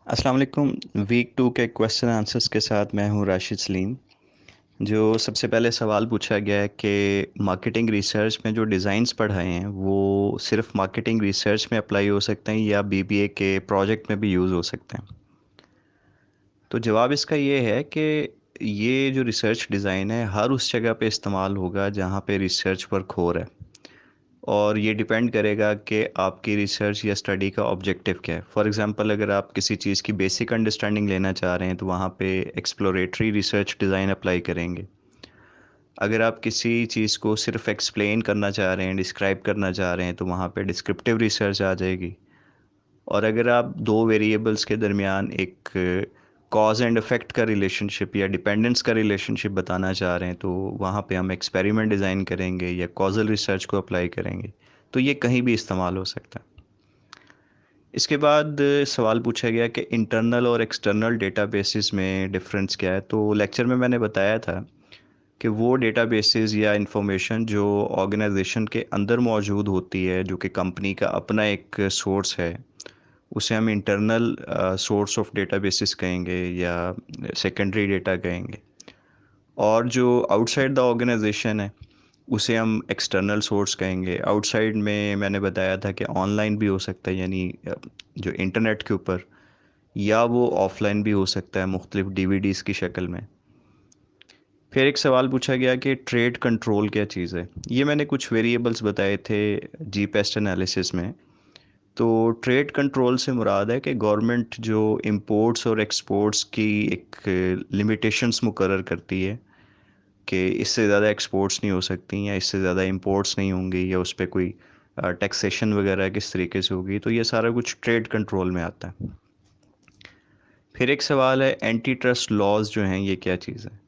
अस्सलाम वालेकुम। वीक 2 के क्वेश्चन आंसर्स के साथ मैं हूं राशिद सलीम। जो सबसे पहले सवाल पूछा गया है कि मार्केटिंग रिसर्च में जो डिज़ाइंस पढ़ाए हैं वो सिर्फ मार्केटिंग रिसर्च में अप्लाई हो सकते हैं या बीबीए के प्रोजेक्ट में भी यूज़ हो सकते हैं। तो जवाब इसका ये है कि ये जो रिसर्च डिज़ाइन है हर उस जगह पे इस्तेमाल होगा जहाँ पे रिसर्च वर्क हो रहा है, और ये डिपेंड करेगा कि आपकी रिसर्च या स्टडी का ऑब्जेक्टिव क्या है। फॉर एग्जांपल, अगर आप किसी चीज़ की बेसिक अंडरस्टैंडिंग लेना चाह रहे हैं तो वहाँ पे एक्सप्लोरेटरी रिसर्च डिज़ाइन अप्लाई करेंगे। अगर आप किसी चीज़ को सिर्फ एक्सप्लेन करना चाह रहे हैं, डिस्क्राइब करना चाह रहे हैं, तो वहाँ पे डिस्क्रिप्टिव रिसर्च आ जाएगी। और अगर आप दो वेरिएबल्स के दरमियान एक कॉज एंड इफ़ेक्ट का रिलेशनशिप या डिपेंडेंस का रिलेशनशिप बताना चाह रहे हैं तो वहाँ पे हम एक्सपेरिमेंट डिज़ाइन करेंगे या कॉजल रिसर्च को अप्लाई करेंगे। तो ये कहीं भी इस्तेमाल हो सकता है। इसके बाद सवाल पूछा गया कि इंटरनल और एक्सटर्नल डेटाबेसेस में डिफरेंस क्या है। तो लेक्चर में मैंने बताया था कि वो डेटाबेसेस या इंफॉर्मेशन जो ऑर्गेनाइजेशन के अंदर मौजूद होती है, जो कि कंपनी का अपना एक सोर्स है, उसे हम इंटरनल सोर्स ऑफ डेटाबेसेस कहेंगे या सेकेंडरी डेटा कहेंगे। और जो आउटसाइड द ऑर्गेनाइजेशन है उसे हम एक्सटर्नल सोर्स कहेंगे। आउटसाइड में मैंने बताया था कि ऑनलाइन भी हो सकता है, यानी जो इंटरनेट के ऊपर, या वो ऑफलाइन भी हो सकता है मुख्तलिफ डीवीडीज़ की शक्ल में। फिर एक सवाल पूछा गया कि ट्रेड कंट्रोल क्या चीज़ है। ये मैंने कुछ वेरिएबल्स बताए थे जी पेस्ट एनालिसिस में। तो ट्रेड कंट्रोल से मुराद है कि गवर्नमेंट जो इंपोर्ट्स और एक्सपोर्ट्स की एक लिमिटेशंस मुकर्रर करती है कि इससे ज़्यादा एक्सपोर्ट्स नहीं हो सकती या इससे ज़्यादा इंपोर्ट्स नहीं होंगी या उस पर कोई टैक्सेशन वगैरह किस तरीके से होगी। तो ये सारा कुछ ट्रेड कंट्रोल में आता है। फिर एक सवाल है एंटी ट्रस्ट लॉज जो हैं ये क्या चीज़ है।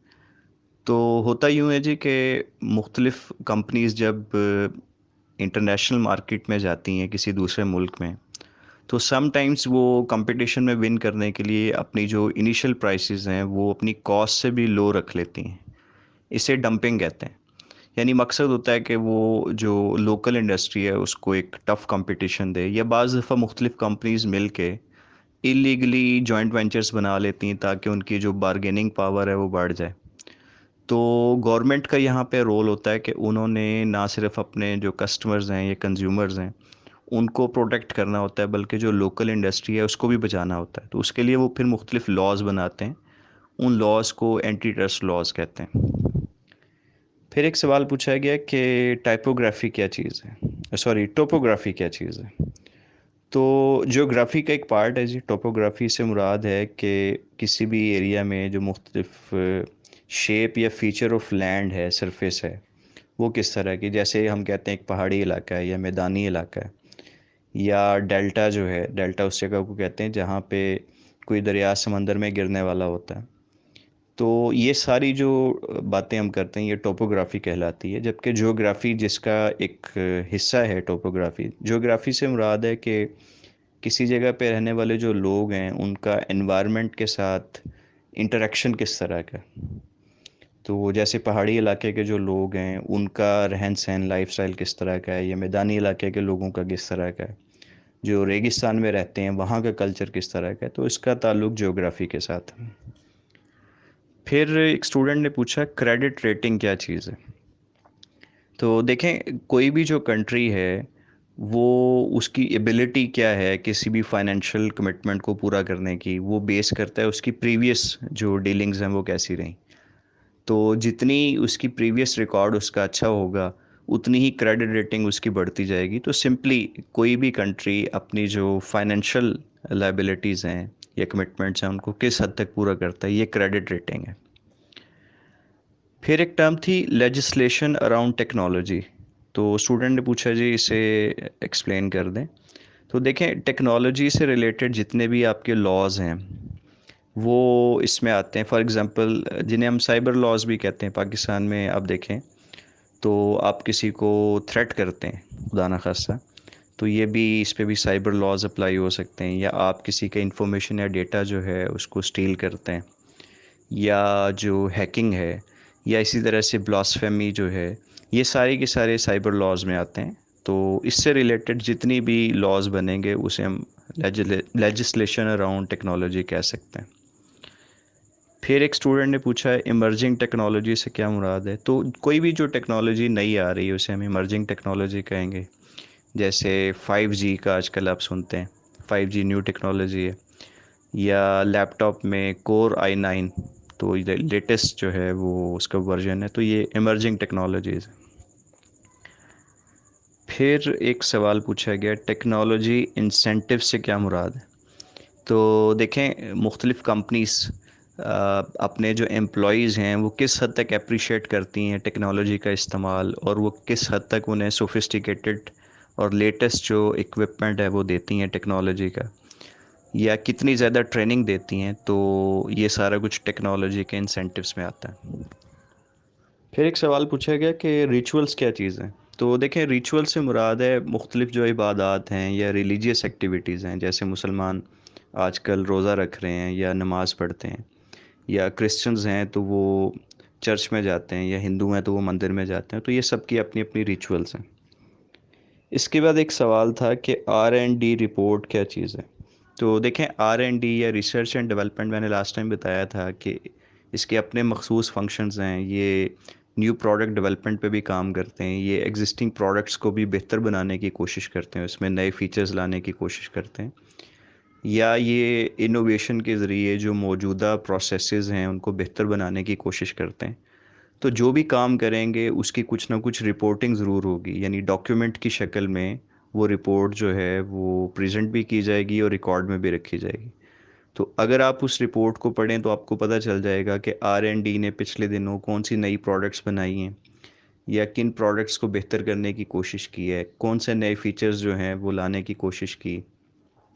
तो होता यूँ है जी कि मुख्तलिफ़ कंपनीज़ जब इंटरनेशनल मार्केट में जाती हैं किसी दूसरे मुल्क में, तो समटाइम्स वो कंपटीशन में विन करने के लिए अपनी जो इनिशियल प्राइसेस हैं वो अपनी कॉस्ट से भी लो रख लेती हैं। इसे डंपिंग कहते हैं। यानी मकसद होता है कि वो जो लोकल इंडस्ट्री है उसको एक टफ़ कंपटीशन दे, या बाज़ दफ़ा मुख्तलिफ़ कंपनीज़ मिल के इलीगली जॉइंट वेंचर्स बना लेती हैं ताकि उनकी जो बारगेनिंग पावर है वो बढ़ जाए। तो गवर्नमेंट का यहाँ पे रोल होता है कि उन्होंने ना सिर्फ अपने जो कस्टमर्स हैं या कंज्यूमर्स हैं उनको प्रोटेक्ट करना होता है, बल्कि जो लोकल इंडस्ट्री है उसको भी बचाना होता है। तो उसके लिए वो फिर मुख्तलिफ लॉज बनाते हैं। उन लॉज को एंटी ट्रस्ट लॉज कहते हैं। फिर एक सवाल पूछा गया कि टाइपोग्राफी क्या चीज़ है, सॉरी टोपोग्राफी क्या चीज़ है। तो ज्योग्राफी का एक पार्ट है जी। टोपोग्राफी से मुराद है कि किसी भी एरिया में जो मुख्तलिफ शेप या फीचर ऑफ लैंड है, सरफेस है, वो किस तरह की, जैसे हम कहते हैं एक पहाड़ी इलाका है या मैदानी इलाका है, या डेल्टा जो है, डेल्टा उस जगह को कहते हैं जहाँ पे कोई दरिया समंदर में गिरने वाला होता है। तो ये सारी जो बातें हम करते हैं ये टोपोग्राफी कहलाती है। जबकि ज्योग्राफी जिसका एक हिस्सा है, टोपोग्राफी, ज्योग्राफी से मुराद है कि किसी जगह पे रहने वाले जो लोग हैं उनका एनवायरनमेंट के साथ इंटरेक्शन किस तरह का। तो जैसे पहाड़ी इलाके के जो लोग हैं उनका रहन सहन, लाइफस्टाइल किस तरह का है, या मैदानी इलाके के लोगों का किस तरह का है, जो रेगिस्तान में रहते हैं वहाँ का कल्चर किस तरह का है। तो इसका ताल्लुक ज्योग्राफी के साथ है। फिर एक स्टूडेंट ने पूछा क्रेडिट रेटिंग क्या चीज़ है। तो देखें, कोई भी जो कंट्री है वो, उसकी एबिलिटी क्या है किसी भी फाइनेंशियल कमिटमेंट को पूरा करने की, वो बेस करता है उसकी प्रीवियस जो डीलिंग्स हैं वो कैसी रहीं। तो जितनी उसकी प्रीवियस रिकॉर्ड उसका अच्छा होगा उतनी ही क्रेडिट रेटिंग उसकी बढ़ती जाएगी। तो सिंपली कोई भी कंट्री अपनी जो फाइनेंशियल लाइबिलिटीज़ हैं या कमिटमेंट्स हैं उनको किस हद तक पूरा करता है, ये क्रेडिट रेटिंग है। फिर एक टर्म थी लेजिस्लेशन अराउंड टेक्नोलॉजी। तो स्टूडेंट ने पूछा जी इसे एक्सप्लेन कर दें। तो देखें, टेक्नोलॉजी से रिलेटेड जितने भी आपके लॉज हैं वो इसमें आते हैं। फॉर एग्जांपल, जिन्हें हम साइबर लॉज भी कहते हैं, पाकिस्तान में आप देखें तो आप किसी को थ्रेट करते हैं खुदा ना खास्ता, तो ये भी, इस पे भी साइबर लॉज अप्लाई हो सकते हैं। या आप किसी का इंफॉर्मेशन या डेटा जो है उसको स्टील करते हैं, या जो हैकिंग है, या इसी तरह से ब्लास्फेमी जो है, ये सारे के सारे साइबर लॉज में आते हैं। तो इससे रिलेटेड जितनी भी लॉज बनेंगे उसे हम लेजिस्लेशन अराउंड टेक्नोलॉजी कह सकते हैं। फिर एक स्टूडेंट ने पूछा है इमर्जिंग टेक्नोलॉजी से क्या मुराद है। तो कोई भी जो टेक्नोलॉजी नई आ रही है उसे हम इमर्जिंग टेक्नोलॉजी कहेंगे। जैसे 5G का आजकल आप सुनते हैं, 5G न्यू टेक्नोलॉजी है। या लैपटॉप में Core i9, तो ये लेटेस्ट जो है वो उसका वर्जन है, तो ये इमर्जिंग टेक्नोलॉजीज़ है। फिर एक सवाल पूछा गया टेक्नोलॉजी इंसेंटिव से क्या मुराद है। तो देखें, मुख्तलिफ़ कंपनीज़ अपने जो एम्प्लॉयज़ हैं वो किस हद तक अप्रिशिएट करती हैं टेक्नोलॉजी का इस्तेमाल, और वो किस हद तक उन्हें सोफिस्टिकेटेड और लेटेस्ट जो इक्विपमेंट है वो देती हैं टेक्नोलॉजी का, या कितनी ज़्यादा ट्रेनिंग देती हैं। तो ये सारा कुछ टेक्नोलॉजी के इंसेंटिव्स में आता है। फिर एक सवाल पूछा गया कि रिचुअल्स क्या चीज़ हैं। तो देखें, रिचुअल से मुराद है मुख्तलिफ़ जो इबादत हैं या रिलीजियस एक्टिविटीज़ हैं। जैसे मुसलमान आजकल रोज़ा रख रहे हैं या नमाज़ पढ़ते हैं, या क्रिश्चियंस हैं तो वो चर्च में जाते हैं, या हिंदू हैं तो वो मंदिर में जाते हैं। तो ये सब की अपनी अपनी रिचुअल्स हैं। इसके बाद एक सवाल था कि R&D रिपोर्ट क्या चीज़ है। तो देखें, R&D या रिसर्च एंड डेवलपमेंट, मैंने लास्ट टाइम बताया था कि इसके अपने मखसूस फंक्शंस हैं। ये न्यू प्रोडक्ट डेवलपमेंट पे भी काम करते हैं, ये एग्जिस्टिंग प्रोडक्ट्स को भी बेहतर बनाने की कोशिश करते हैं, उसमें नए फीचर्स लाने की कोशिश करते हैं, या ये इनोवेशन के ज़रिए जो मौजूदा प्रोसेसेस हैं उनको बेहतर बनाने की कोशिश करते हैं। तो जो भी काम करेंगे उसकी कुछ ना कुछ रिपोर्टिंग ज़रूर होगी, यानी डॉक्यूमेंट की शक्ल में वो रिपोर्ट जो है वो प्रेजेंट भी की जाएगी और रिकॉर्ड में भी रखी जाएगी। तो अगर आप उस रिपोर्ट को पढ़ें तो आपको पता चल जाएगा कि R&D ने पिछले दिनों कौन सी नई प्रोडक्ट्स बनाई हैं, या किन प्रोडक्ट्स को बेहतर करने की कोशिश की है, कौन से नए फीचर्स जो हैं वो लाने की कोशिश की,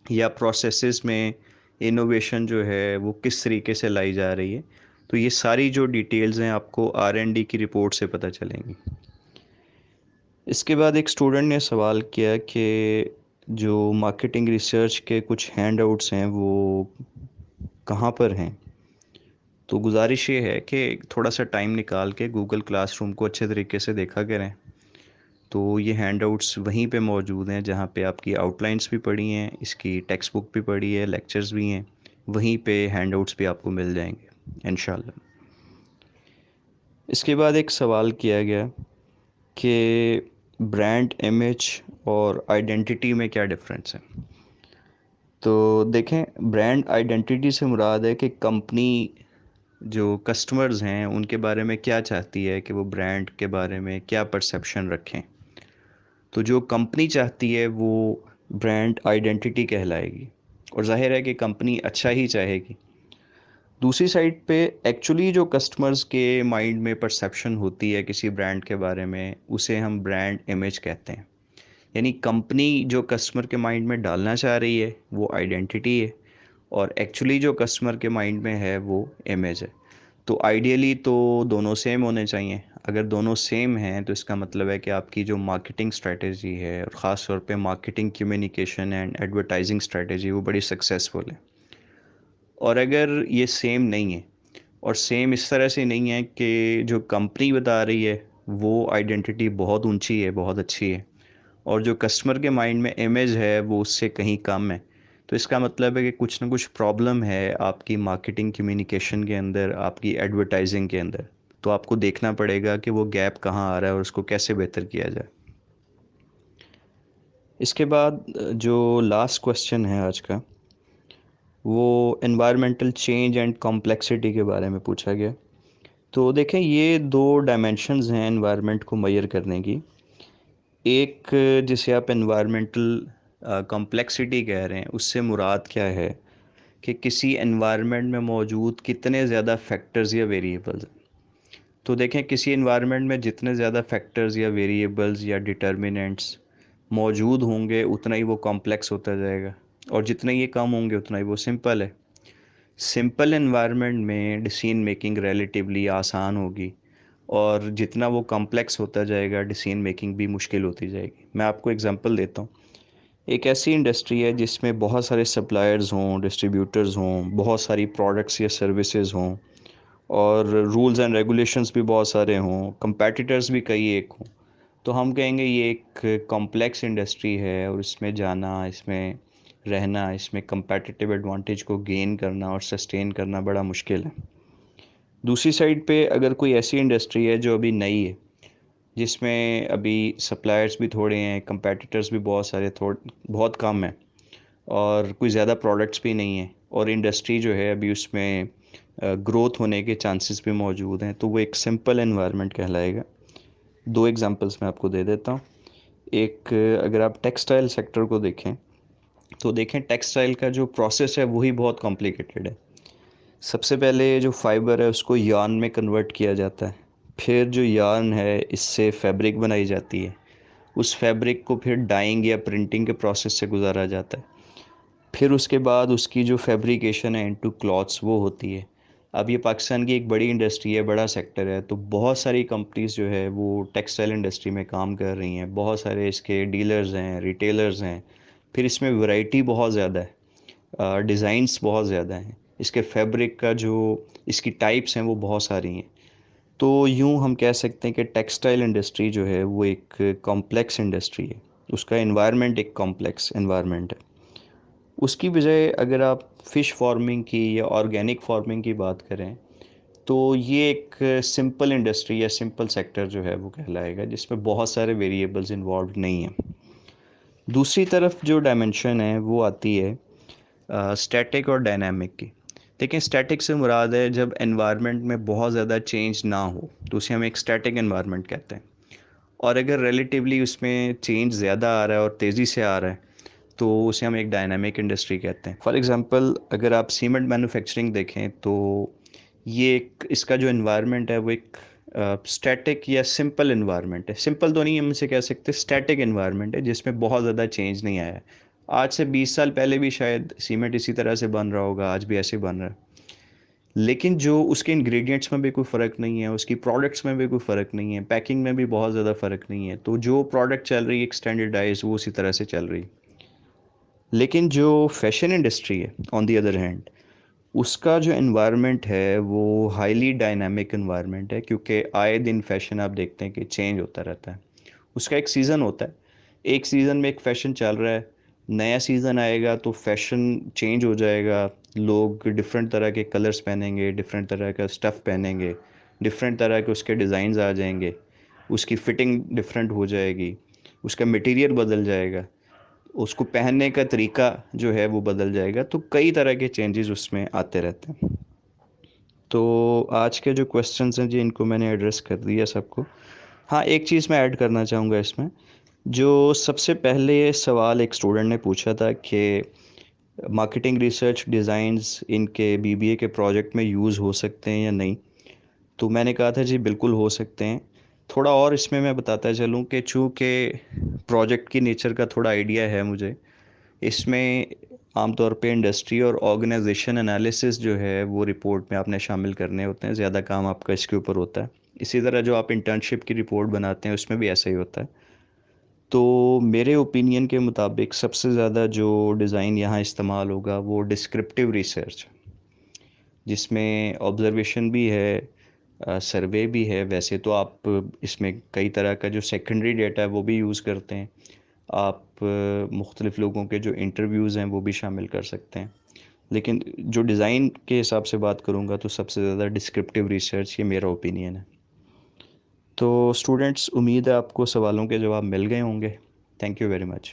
या प्रोसेसेस में इनोवेशन जो है वो किस तरीके से लाई जा रही है। तो ये सारी जो डिटेल्स हैं आपको R&D की रिपोर्ट से पता चलेंगी। इसके बाद एक स्टूडेंट ने सवाल किया कि जो मार्केटिंग रिसर्च के कुछ हैंडआउट्स हैं वो कहाँ पर हैं। तो गुजारिश ये है कि थोड़ा सा टाइम निकाल के गूगल क्लासरूम को अच्छे तरीके से देखा करें। तो ये हैंडआउट्स वहीं पे मौजूद हैं जहाँ पे आपकी आउटलाइंस भी पड़ी हैं, इसकी टेक्स्ट बुक भी पड़ी है, लेक्चर्स भी हैं, वहीं पे हैंडआउट्स भी आपको मिल जाएंगे इंशाल्लाह। इसके बाद एक सवाल किया गया कि ब्रांड इमेज और आइडेंटिटी में क्या डिफरेंस है। तो देखें, ब्रांड आइडेंटिटी से मुराद है कि कंपनी जो कस्टमर्स हैं उनके बारे में क्या चाहती है, कि वो ब्रांड के बारे में क्या परसेप्शन रखें। तो जो कंपनी चाहती है वो ब्रांड आइडेंटिटी कहलाएगी, और जाहिर है कि कंपनी अच्छा ही चाहेगी। दूसरी साइड पे एक्चुअली जो कस्टमर्स के माइंड में परसेप्शन होती है किसी ब्रांड के बारे में, उसे हम ब्रांड इमेज कहते हैं। यानी कंपनी जो कस्टमर के माइंड में डालना चाह रही है वो आइडेंटिटी है, और एक्चुअली जो कस्टमर के माइंड में है वो इमेज है। तो आइडियली तो दोनों सेम होने चाहिए। अगर दोनों सेम हैं तो इसका मतलब है कि आपकी जो मार्केटिंग स्ट्रेटजी है, और ख़ास तौर पे marketing communication and advertising strategy, वो बड़ी सक्सेसफुल है। और अगर ये सेम नहीं है, और सेम इस तरह से नहीं है कि जो कंपनी बता रही है वो आइडेंटिटी बहुत ऊंची है, बहुत अच्छी है, और जो कस्टमर के माइंड में इमेज है वो उससे कहीं कम है, तो इसका मतलब है कि कुछ ना कुछ प्रॉब्लम है आपकी मार्केटिंग कम्युनिकेशन के अंदर, आपकी एडवर्टाइजिंग के अंदर। तो आपको देखना पड़ेगा कि वो गैप कहाँ आ रहा है और उसको कैसे बेहतर किया जाए। इसके बाद जो लास्ट क्वेश्चन है आज का, वो एनवायरमेंटल चेंज एंड कॉम्प्लेक्सिटी के बारे में पूछा गया। तो देखें, ये दो डायमेंशंस हैं एनवायरनमेंट को मेजर करने की। एक, जिसे आप एनवायरमेंटल कॉम्प्लेक्सिटी कह रहे हैं, उससे मुराद क्या है कि किसी एनवायरनमेंट में मौजूद कितने ज़्यादा फैक्टर्स या वेरिएबल्स हैं। तो देखें, किसी एनवायरनमेंट में जितने ज़्यादा फैक्टर्स या वेरिएबल्स या डिटर्मिनेंट्स मौजूद होंगे उतना ही वो कॉम्प्लेक्स होता जाएगा, और जितने ये कम होंगे उतना ही वो सिंपल है। सिंपल एनवायरनमेंट में डिसीजन मेकिंग रिलेटिवली आसान होगी, और जितना वो कॉम्प्लेक्स होता जाएगा डिसीजन मेकिंग भी मुश्किल होती जाएगी। मैं आपको एग्जांपल देता हूँ। एक ऐसी इंडस्ट्री है जिसमें बहुत सारे सप्लायर्स हों, डिस्ट्रीब्यूटर्स हों, बहुत सारी प्रोडक्ट्स या सर्विसेज हों, और रूल्स एंड रेगुलेशंस भी बहुत सारे हों, कंपेटिटर्स भी कई एक हों। तो हम कहेंगे ये एक कॉम्प्लेक्स इंडस्ट्री है, और इसमें जाना, इसमें रहना, इसमें कंपेटिटिव एडवांटेज को गेन करना और सस्टेन करना बड़ा मुश्किल है। दूसरी साइड पे अगर कोई ऐसी इंडस्ट्री है जो अभी नई है, जिसमें अभी सप्लायर्स भी थोड़े हैं, कंपेटिटर्स भी बहुत सारे बहुत कम है, और कोई ज़्यादा प्रोडक्ट्स भी नहीं है, और इंडस्ट्री जो है अभी उसमें ग्रोथ होने के चांसेस भी मौजूद हैं, तो वो एक सिंपल एनवायरनमेंट कहलाएगा। दो एग्जांपल्स मैं आपको दे देता हूँ। एक, अगर आप टेक्सटाइल सेक्टर को देखें तो देखें टेक्सटाइल का जो प्रोसेस है वही बहुत कॉम्प्लिकेटेड है। सबसे पहले जो फाइबर है उसको यार्न में कन्वर्ट किया जाता है, फिर जो यार्न है इससे फैब्रिक बनाई जाती है, उस फैब्रिक को फिर डाइंग या प्रिंटिंग के प्रोसेस से गुजारा जाता है, फिर उसके बाद उसकी जो फैब्रिकेशन है इनटू क्लॉथ्स वो होती है। अब ये पाकिस्तान की एक बड़ी इंडस्ट्री है, बड़ा सेक्टर है, तो बहुत सारी कंपनीज जो है वो टेक्सटाइल इंडस्ट्री में काम कर रही हैं, बहुत सारे इसके डीलर्स हैं, रिटेलर्स हैं, फिर इसमें वैरायटी बहुत ज़्यादा है, डिज़ाइंस बहुत ज़्यादा हैं, इसके फैब्रिक का जो इसकी टाइप्स हैं वो बहुत सारी हैं। तो यूँ हम कह सकते हैं कि टेक्सटाइल इंडस्ट्री जो है वो एक कॉम्प्लेक्स इंडस्ट्री है, उसका एनवायरनमेंट एक कॉम्प्लेक्स एनवायरनमेंट है। उसकी बजाय अगर आप फ़िश फार्मिंग की या ऑर्गेनिक फार्मिंग की बात करें तो ये एक सिंपल इंडस्ट्री या सिंपल सेक्टर जो है वो कहलाएगा, जिसमें बहुत सारे वेरिएबल्स इन्वॉल्व नहीं हैं। दूसरी तरफ जो डायमेंशन है वो आती है स्टैटिक और डायनामिक की। देखिए, स्टैटिक से मुराद है जब एनवायरनमेंट में बहुत ज़्यादा चेंज ना हो तो उसे हम एक स्टैटिक एनवायरनमेंट कहते हैं, और अगर रिलेटिवली उसमें चेंज ज़्यादा आ रहा है और तेज़ी से आ रहा है तो उसे हम एक डायनामिक इंडस्ट्री कहते हैं। फॉर एग्ज़ाम्पल, अगर आप सीमेंट मैन्युफैक्चरिंग देखें तो ये एक, इसका जो एनवायरनमेंट है वो एक स्टैटिक या सिंपल एनवायरनमेंट है। सिंपल तो नहीं हम इसे कह सकते, स्टैटिक एनवायरनमेंट है जिसमें बहुत ज़्यादा चेंज नहीं आया है। आज से 20 साल पहले भी शायद सीमेंट इसी तरह से बन रहा होगा, आज भी ऐसे बन रहा है, लेकिन जो उसके इंग्रेडिएंट्स में भी कोई फ़र्क नहीं है, उसकी प्रोडक्ट्स में भी कोई फ़र्क नहीं है, पैकिंग में भी बहुत ज़्यादा फ़र्क नहीं है, तो जो प्रोडक्ट चल रही है एक स्टैंडर्डाइज वो उसी तरह से चल रही है। लेकिन जो फैशन इंडस्ट्री है ऑन दी अदर हैंड, उसका जो एनवायरनमेंट है वो हाईली डायनामिक एनवायरनमेंट है, क्योंकि आए दिन फैशन आप देखते हैं कि चेंज होता रहता है। उसका एक सीज़न होता है, एक सीज़न में एक फ़ैशन चल रहा है, नया सीज़न आएगा तो फैशन चेंज हो जाएगा, लोग डिफरेंट तरह के कलर्स पहनेंगे, डिफरेंट तरह का स्टफ़ पहनेंगे, डिफरेंट तरह के उसके डिज़ाइंस आ जाएंगे, उसकी फ़िटिंग डिफरेंट हो जाएगी, उसका मटेरियल बदल जाएगा, उसको पहनने का तरीका जो है वो बदल जाएगा, तो कई तरह के चेंजेस उसमें आते रहते हैं। तो आज के जो क्वेश्चंस हैं जी, इनको मैंने एड्रेस कर दिया सबको। हाँ, एक चीज़ मैं ऐड करना चाहूँगा इसमें, जो सबसे पहले ये सवाल एक स्टूडेंट ने पूछा था कि मार्केटिंग रिसर्च डिज़ाइंस इनके बीबीए के प्रोजेक्ट में यूज़ हो सकते हैं या नहीं, तो मैंने कहा था जी बिल्कुल हो सकते हैं। थोड़ा और इसमें मैं बताता चलूँ कि चूँकि प्रोजेक्ट की नेचर का थोड़ा आइडिया है मुझे, इसमें आमतौर पे इंडस्ट्री और ऑर्गेनाइजेशन एनालिसिस जो है वो रिपोर्ट में आपने शामिल करने होते हैं, ज़्यादा काम आपका इसके ऊपर होता है। इसी तरह जो आप इंटर्नशिप की रिपोर्ट बनाते हैं उसमें भी ऐसा ही होता है। तो मेरे ओपिनियन के मुताबिक सबसे ज़्यादा जो डिज़ाइन यहाँ इस्तेमाल होगा वो डिस्क्रिप्टिव रिसर्च, जिसमें ऑब्ज़र्वेशन भी है, सर्वे भी है। वैसे तो आप इसमें कई तरह का जो सेकेंडरी डेटा है वो भी यूज़ करते हैं, आप मुख्तलिफ़ लोगों के जो इंटरव्यूज़ हैं वो भी शामिल कर सकते हैं, लेकिन जो डिज़ाइन के हिसाब से बात करूँगा तो सबसे ज़्यादा डिस्क्रिप्टिव रिसर्च, ये मेरा ओपिनियन है। तो स्टूडेंट्स, उम्मीद है आपको सवालों के जवाब मिल गए होंगे। Thank you very much.